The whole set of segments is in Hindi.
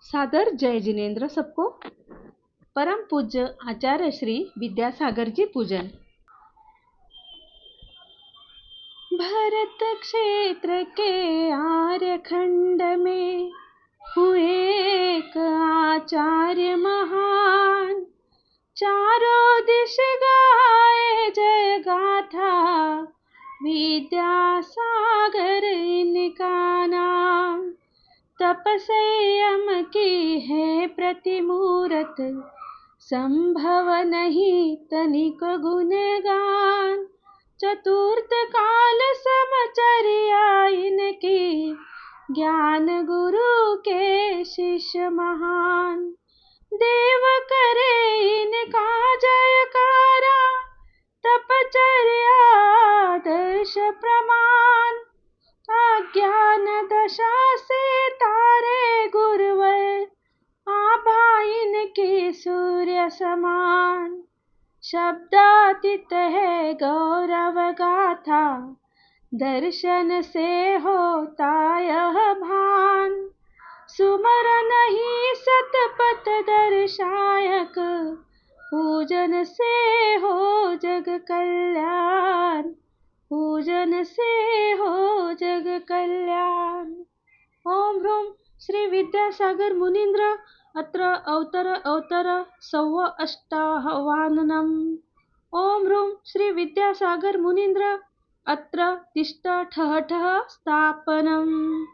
सादर जय जिनेन्द्र सबको। परम पूज्य आचार्य श्री विद्यासागर जी पूजन। भरत क्षेत्र के आर्यखंड में हुए एक आचार्य महान, चारों दिश गाए जय गाथा, विद्यासागर इनका नाम। तप संयम की है प्रतिमूरत, संभव नहीं तनिक गुणगान। चतुर्थ काल समचर्या इनकी, ज्ञान गुरु के शिष्य महान। देव करे इनका जयकारा, तपचर्या दर्श प्रमाण। अज्ञान दशा से तारे गुरुवर, आभा इनकी सूर्य समान। शब्दातीत है गौरव गाथा, दर्शन से होता यह भान। सुमरन ही सतपथ दर्शायक, पूजन से हो जग कल्याण। पूजन से हो जग कल्याण। ओम ह्रूम श्री विद्यासागर मुनीन्द्र अत्र अवतर सव्व अष्टाह्वाननम्। ओम ह्रूम श्री विद्यासागर मुनीन्द्र अत्र तिष्ठ ठः ठः स्थापनम्।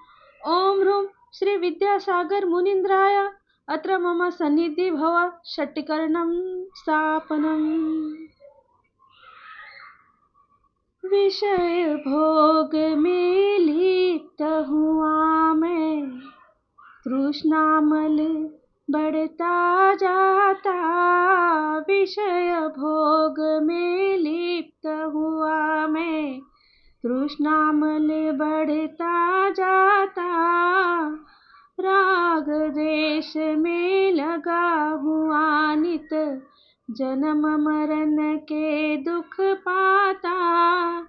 ओम ह्रूम श्री विद्यासागर मुनीन्द्राय अत्र मम सन्निधि भव षट्कर्णं स्थापनम्। विषय भोग में लिप्त हुआ मैं, तृष्णामल बढ़ता जाता। विषय भोग में लिप्त हुआ मैं, तृष्णामल बढ़ता जाता। राग देश में लगा हुआ नित, जन्म मरण के दुख पाता।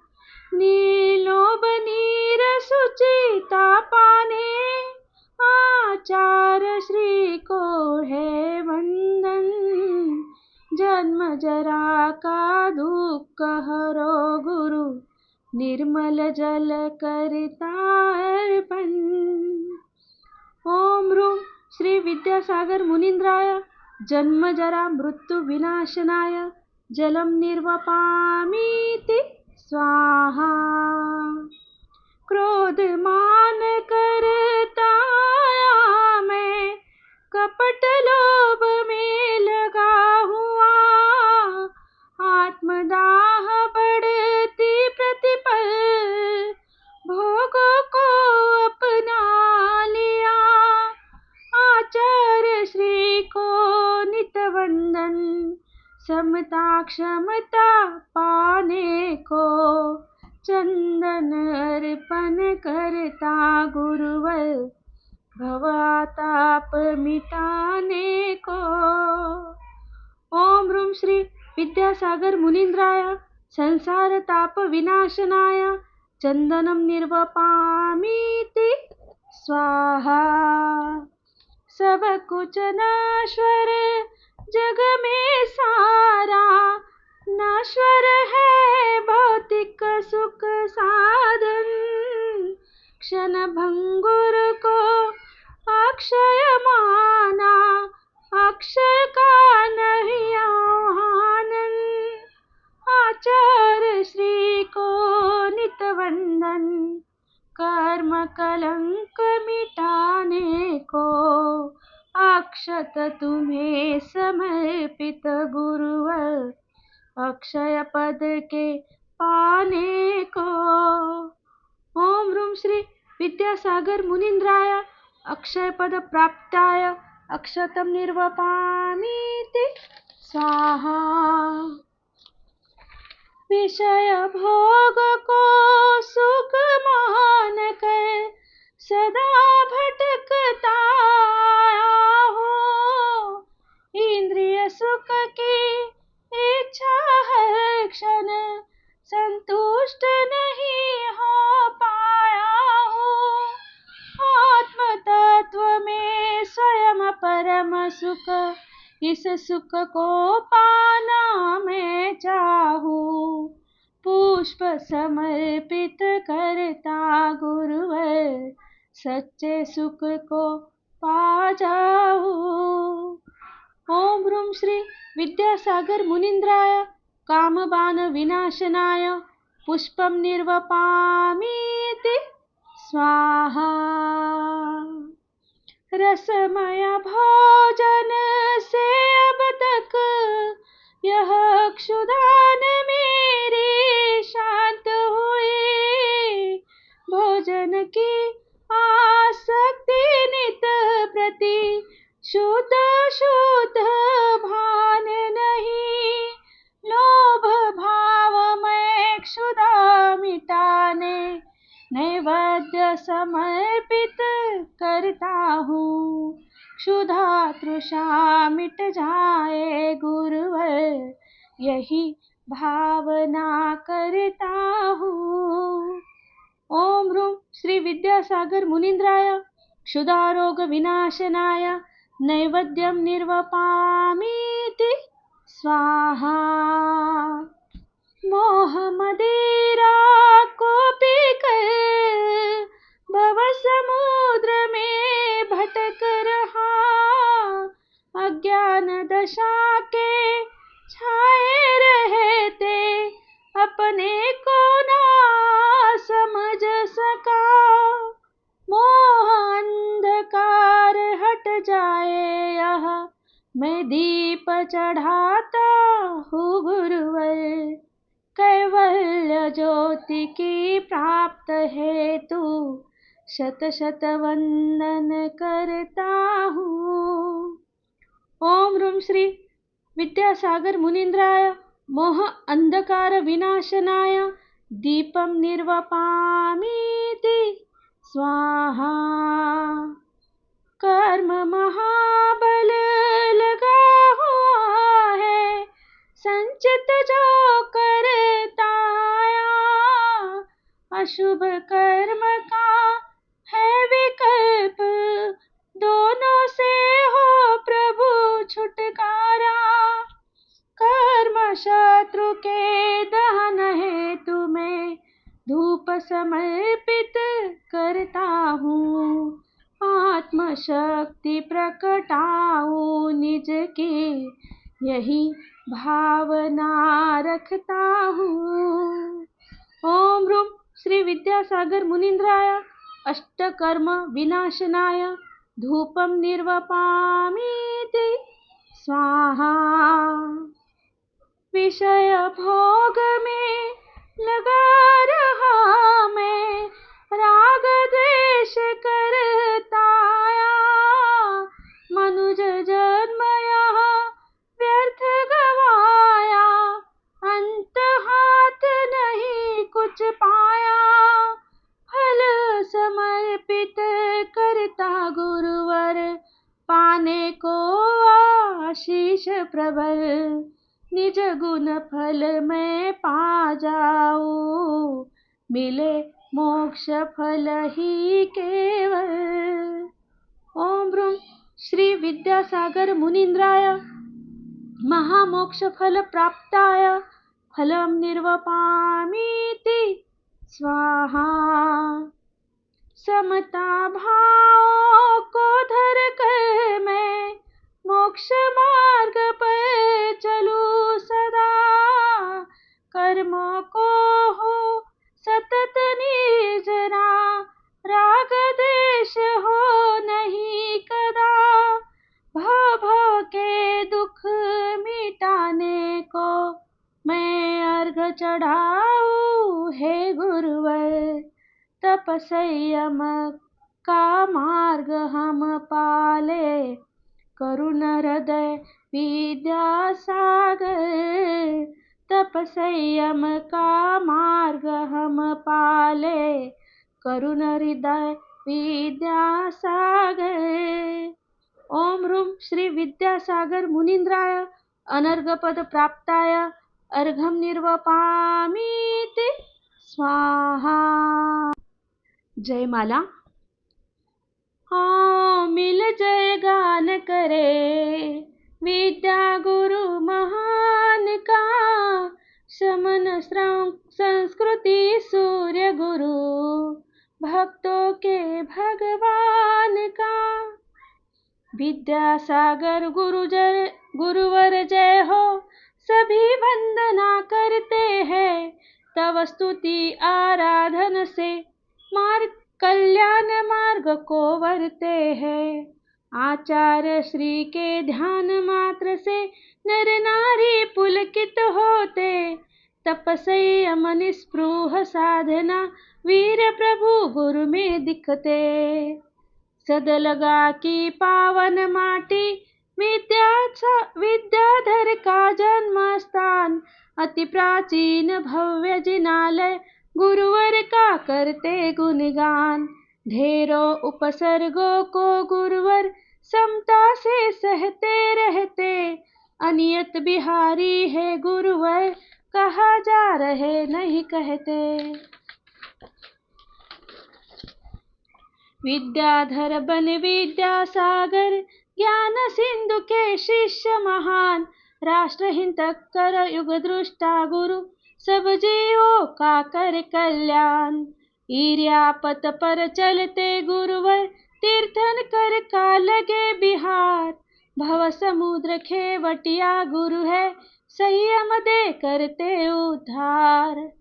नीलोभ नीर सुचिता पाने, आचार्य श्री को है वंदन। जन्म जरा का दुख हरो गुरु, निर्मल जल करता अर्पण। ओम ह्रूम श्री विद्यासागर मुनीन्द्राय जन्म जरा मृत्यु विनाशनाय, जलम निर्वपामीति स्वाहा। क्रोध मान करता मैं, कपट लोभ में लगा हुआ। आत्मदाह बढ़ती प्रतिपल, भोगों को अपना लिया। आचार्य श्री को नित वंदन, समता क्षमता पाने को। चंदन अर्पण करता गुरुवर, भवताप मिटाने को। ओम ह्रूम श्री विद्यासागर मुनीन्द्राय संसार ताप विनाशनाय, चंदनम निर्वपामीति स्वाहा। सब कुछ नश्वर जग में सारा, नश्वर है भौतिक सुख साधन। क्षण भंगुर को अक्षय माना, अक्षय का नहीं आनंद। आचार्य श्री को नित वंदन, कर्म कलंक मिटाने को। अक्षत तुम्हें समर्पित गुरुवर, अक्षय पद के पाने को। ओम ह्रूम श्री विद्यासागर मुनीन्द्राय अक्षय पद प्राप्ताय, अक्षतम निर्वपामीति स्वाहा। विषय भोग को सुख मान कर, सदा भटकता हो। इंद्रिय सुख की इच्छा हर क्षण, संतुष्ट नहीं हो पाया हो। आत्म तत्व में स्वयं परम सुख, इस सुख को पाना मैं चाहूं। पुष्प समर्पित करता गुरुवर, सच्चे सुख को पा जाऊं। ओम ह्रूम श्री विद्यासागर मुनीन्द्राय कामबाण विनाशनाय पुष्पम निर्वपामीति स्वाहा। रसमय भोजन से अब तक यह क्षुधान मेरी शांत हुई। भोजन की आसक्ति नित प्रति शुद्ध शुद्ध भान नहीं। लोभ भाव में क्षुधा मिटाने नैवेद्य समर्पित करता हूँ। क्षुधा तृषा मिट जाए गुरुवर, यही भावना करता हूँ। ओम ह्रूम श्री विद्यासागर मुनीन्द्राय क्षुधारोग विनाशनाय नैवेद्यम निर्वपामीति स्वाहा। मोह मदिरा को पीकर भव समुद्र में भटक रहा। अज्ञान दशा के छाए रहते अपने को ना समझ सका। मोह अंधकार हट जाए यह मैं दीप चढ़ाता हूँ गुरुवर। कैवल्य ज्योति की प्राप्त हेतु शत शत वंदन करता हूँ। ओम ह्रूम श्री विद्यासागर मुनीन्द्राय मोह अंधकार विनाशनाय दीपम निर्वपामीति स्वाहा। कर्म महाबल लगा हुआ है, संचित जो करता आया। अशुभ कर्म का है विकल्प, दोनों से हो प्रभु छुटकारा। कर्म शत्रु के दहन हेतु मैं धूप समर्पित करता हूँ। आत्मशक्ति प्रकटाऊं निज की, यही भावना रखता हूँ। ओम ह्रूम श्री विद्यासागर मुनीन्द्राय अष्टकर्म विनाशनाय धूपम निर्वपामीति स्वाहा। विषय भोग में लगा रहा मैं, राग द्वेष करता आया। मनुज जन्म यहाँ व्यर्थ गवाया, अंत हाथ नहीं कुछ पाया। फल समर्पित करता गुरुवर, पाने को आशीष प्रबल। निज गुण फल में पा जाऊं, मिले मोक्ष फल ही केवल। ओम ह्रूम श्री विद्यासागर मुनीन्द्राय महामोक्ष फल प्राप्ताय फलम निर्वपामीति स्वाहा। समता भाव को धर कर मैं मोक्ष मार्ग पर चलूं सदा। कर्मों को हो सतत निर्जरा, राग द्वेष हो नहीं कदा। भव भव के दुख मिटाने को मैं अर्घ चढ़ाऊं हे गुरुवर। तप संयम का मार्ग हम पाले, करुण हृदय विद्यासागर। तप संयम का मार्ग हम पाले, करुण हृदय विद्यासागर। ओम ह्रूम श्री विद्यासागर मुनीन्द्राय अनर्घ पद प्राप्ताय अर्घम निर्वपामीति स्वाहा। जय माला। हाँ मिल जय गान विद्यासागर गुरुवर जय हो, सभी वंदना करते हैं। तव स्तुति आराधन से कल्याण मार्ग को वरते हैं। आचार्य श्री के ध्यान मात्र से नर नारी पुलकित होते। तप संयम निस्पृह साधना वीर प्रभु गुरु में दिखते। सदलगा की पावन माटी विद्याधर का जन्म स्थान। अति प्राचीन भव्य जिनालय गुरुवर का करते गुणगान। ढेरों उपसर्गों को गुरुवर समता से सहते रहते। अनियत बिहारी है गुरुवर, कहा जा रहे नहीं कहते। विद्याधर बन विद्यासागर, ज्ञान सिंधु के शिष्य महान। राष्ट्रहित कर युग दृष्टा गुरु, सब जीवों का कर कल्याण। ईर्यापत पर चलते गुरुवर, तीर्थन कर का लगे बिहार। भव समुद्र खेवटिया गुरु है, संयम दे करते उद्धार।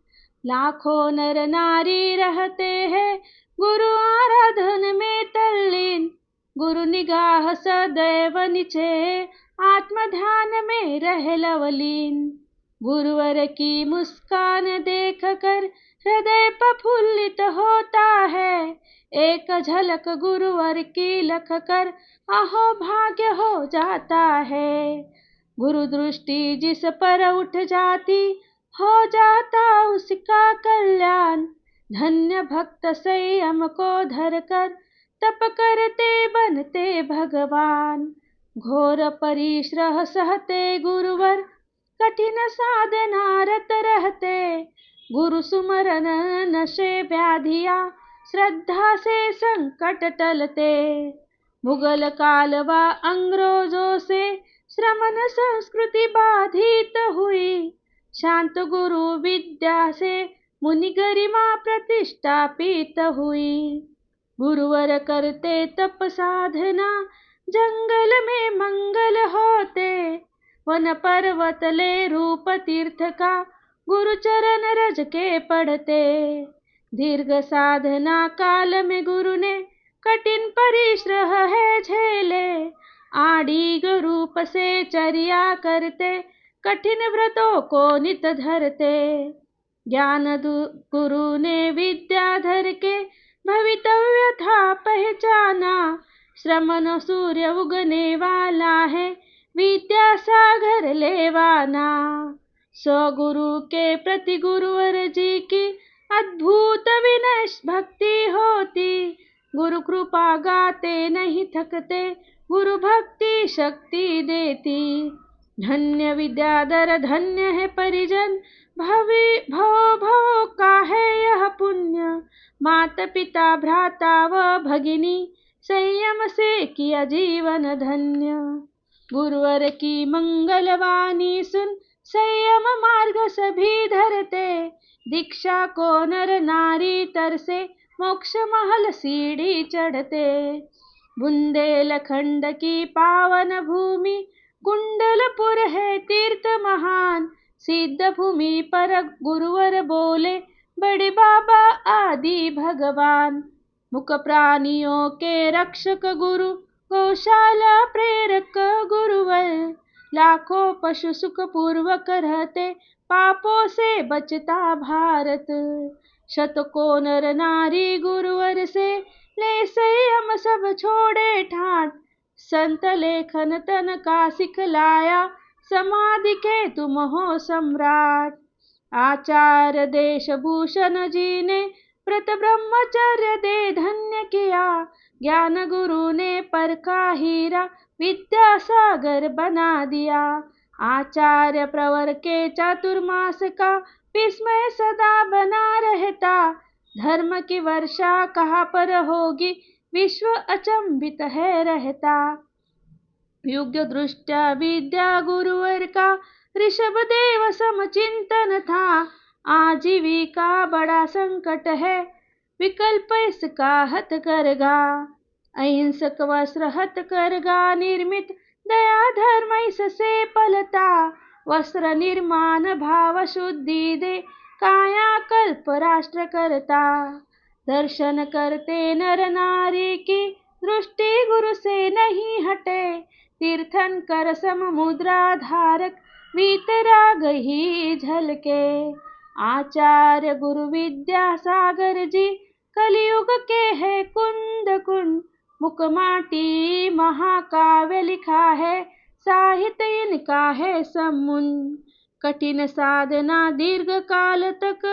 लाखों नर नारी रहते हैं गुरु आराधन में तल्लीन। गुरु निगाह सदैव नीचे, आत्म ध्यान में रह लवलीन। गुरुवर की मुस्कान देख कर हृदय प्रफुल्लित होता है। एक झलक गुरुवर की लख कर अहो भाग्य हो जाता है। गुरु दृष्टि जिस पर उठ जाती, हो जाता उसका कल्याण। धन्य भक्त संयम को धर कर तप करते बनते भगवान। घोर परिश्रम सहते गुरुवर, कठिन साधना रत रहते। गुरु सुमरन नशे व्याधिया, श्रद्धा से संकट टलते। मुगल काल व अंग्रेजों से श्रमण संस्कृति बाधित हुई। शांत गुरु विद्या से मुनि गरिमा प्रतिष्ठापित हुई। गुरुवर करते तप साधना, जंगल में मंगल होते। वन पर्वत ले रूप तीर्थ का, गुरु चरण रज के पढ़ते। दीर्घ साधना काल में गुरु ने कठिन परिश्रम है झेले। आड़िग रूप से चर्या करते, कठिन व्रतों को नित धरते। ज्ञान गुरु ने विद्याधर के भवितव्य था पहचाना। श्रमण सूर्य उगने वाला है, विद्यासागर लेवाना। सो गुरु के प्रति गुरुवर जी की अद्भुत विनय भक्ति होती। गुरु कृपा गाते नहीं थकते, गुरु भक्ति शक्ति देती। धन्य विद्याधर धन्य है परिजन, भव का है यह पुण्य। माता पिता भ्राता व भगिनी, संयम से किया जीवन धन्य। गुरुवर की मंगलवाणी सुन, संयम मार्ग सभी धरते। दीक्षा को नर नारी तरसे, मोक्ष महल सीढ़ी चढ़ते। बुंदेलखंड की पावन भूमि, कुंडलपुर है तीर्थ महान। सिद्ध भूमि पर गुरुवर बोले, बड़े बाबा आदि भगवान। मुख प्राणियों के रक्षक गुरु, गौशाला प्रेरक गुरुवर। लाखों पशु सुख पूर्वक रहते, पापों से बचता भारत। शतकों नर नारी गुरुवर से, ले संयम सब छोड़े ठाट। संत लेखन तन का सिखलाया, समाधि के तुम हो सम्राट। आचार्य देश भूषण जी ने, व्रत ब्रह्मचर्य दे धन्य किया। ज्ञान गुरु ने परखा हीरा, विद्यासागर बना दिया। आचार्य प्रवर के चातुर्मास का, विस्मय सदा बना रहता। धर्म की वर्षा कहाँ पर होगी, विश्व अचंभित है रहता। युग दृष्टा विद्या गुरुवर का, ऋषभ देव सम चिंतन था। आजीविका बड़ा संकट है, विकल्प इसका हत करगा। अहिंसक वस्त्र हतकरघा निर्मित दया धर्म ऐससे पलता वस्त्र निर्माण भाव शुद्धि दे कायाकल्प राष्ट्र करता दर्शन करते नर नारी की दृष्टि गुरु से नहीं हटे तीर्थंकर समुद्रा धारक वीतराग ही झलके आचार्य गुरु विद्यासागर जी कलयुग के है कुंद कुंड मुकमाटी महाकाव्य लिखा है साहित्य इनका है समुन्न कठिन साधना दीर्घ काल तक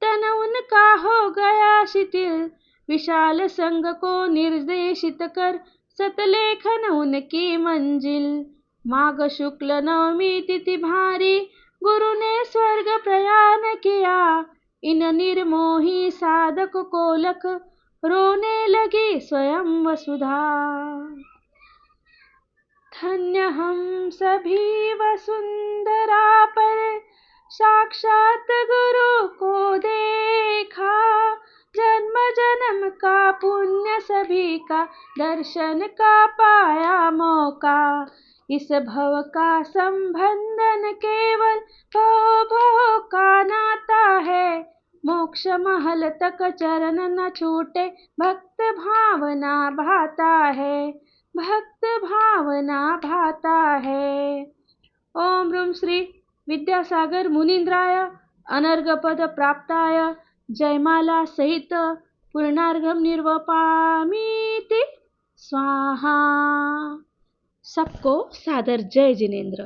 तन उनका हो गया शिथिल विशाल संग को निर्देशित कर सतलेखन उनकी मंजिल माघ शुक्ल नवमी तिथि भारी गुरु ने स्वर्ग प्रयाण किया इन निर्मोही साधक को लख रोने लगी स्वयं वसुधा धन्य हम सभी वसुंधरा पर साक्षात गुरु को देखा जन्म जन्म का पुण्य सभी का दर्शन का पाया मौका इस भव का संबंधन केवल भव भव का नाता है मोक्ष महल तक चरण न छूटे भक्त भावना भाता है भक्त भावना भाता है। ओम ह्रूम श्री विद्यासागर मुनीन्द्राय अनर्घपद प्राप्ताय जयमाला सहित पूर्णार्घम निर्वपामीति स्वाहा। सबको सादर जय जिनेन्द्र।